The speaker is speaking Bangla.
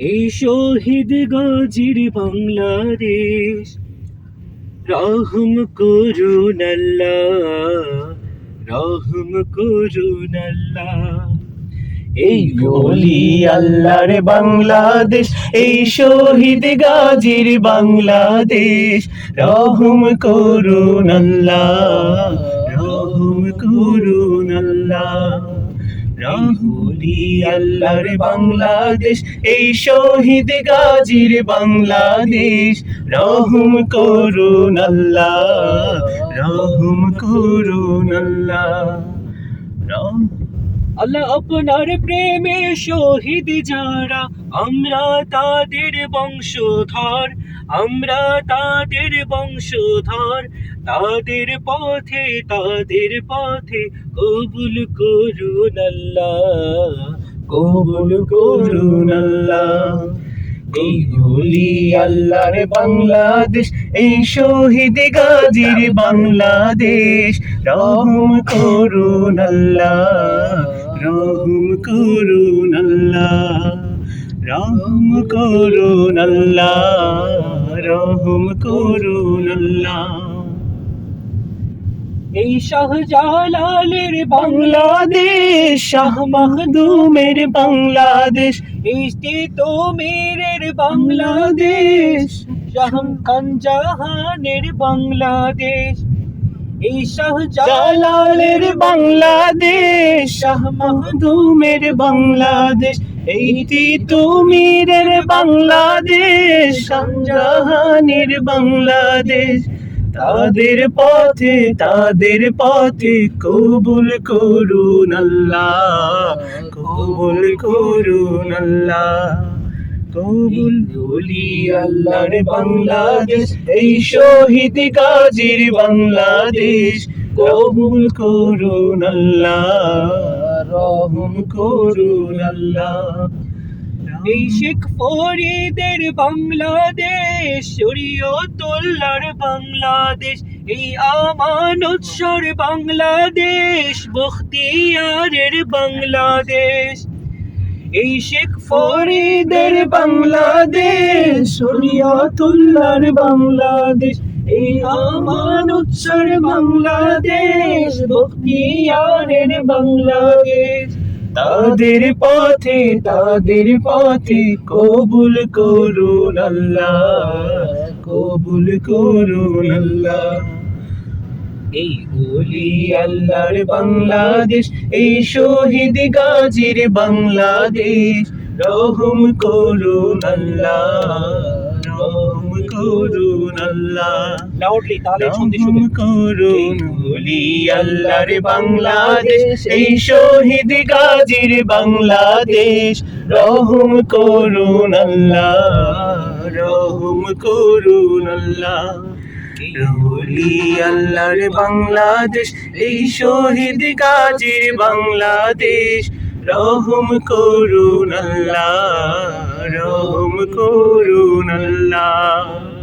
এই শহীদ গাজীর বাংলাদেশ, রহম করুন আল্লাহ, রহম করুন আল্লাহ। এই ওলি আল্লাহর বাংলাদেশ, এই শহীদ গাজীর বাংলাদেশ, রহম করুন আল্লাহ, রহম করুন আল্লাহ। ওলি আল্লাহর বাংলাদেশ, এই শহীদ গাজীর বাংলাদেশ, রহম করুন আল্লাহ, রহম করুন আল্লাহ। আল্লাহ আপনার প্রেমে শহীদ যারা, আমরা তাদের বংশধর, আমরা তাদের বংশধর। তাদের পথে কবুল করুন আল্লাহ, কবুল করুন আল্লাহ। এই ওলি আল্লাহর বাংলাদেশ, এই শহীদ গাজীর বাংলাদেশ, রহম করুন আল্লাহ, রহম করুন আল্লাহ, রহম করুন আল্লাহ, রহম করুন আল্লাহ। এই শাহজালালের বাংলাদেশ, শাহ মাহদুমের বাংলাদেশ, এই তিতুমীরের বাংলাদেশ, শাহ জাহানের বাংলাদেশ। এই শাহজালালের বাংলাদেশ, শাহ মাহদুমের বাংলাদেশ, এই তিতুমীরের বাংলাদেশ, শাহজাহানের বাংলাদেশ। তাদের পথে কবুল করুন আল্লাহ, কবুল করুন আল্লাহ, কবুল। ওলি আল্লাহর বাংলাদেশ, এই শহীদ গাজীর বাংলাদেশ, কবুল করুন আল্লাহ, রহম করুন আল্লাহ। এই শেখ ফরিদের বাংলাদেশ, শরীয়তুল্লাহর বাংলাদেশ, এই আমানতসর বাংলাদেশ, বখতিয়ারের বাংলাদেশ। এই শেখ ফরিদের বাংলাদেশ, শরীয়তুল্লাহর বাংলাদেশ, এই আমানতসর বাংলাদেশ, বখতিয়ারের বাংলাদেশ। তাদের পথে কবুল করুন আল্লাহ, কবুল করুন আল্লাহ। এই ওলি আল্লাহর বাংলাদেশ, এই শহীদ গাজীর বাংলাদেশ, রহম করুন আল্লাহ, রহম করুন আল্লাহ। লাউডলি তাহলে শুনতে রহম করুন ওলি আল্লাহর বাংলাদেশ, এই শহীদ গাজীর বাংলাদেশ, রহম করুন আল্লাহ, রহম করুন আল্লাহ। ওলি আল্লাহর বাংলাদেশ, এই শহীদ গাজীর বাংলাদেশ, রহম করুন আল্লাহ, রহম করুন আল্লাহ।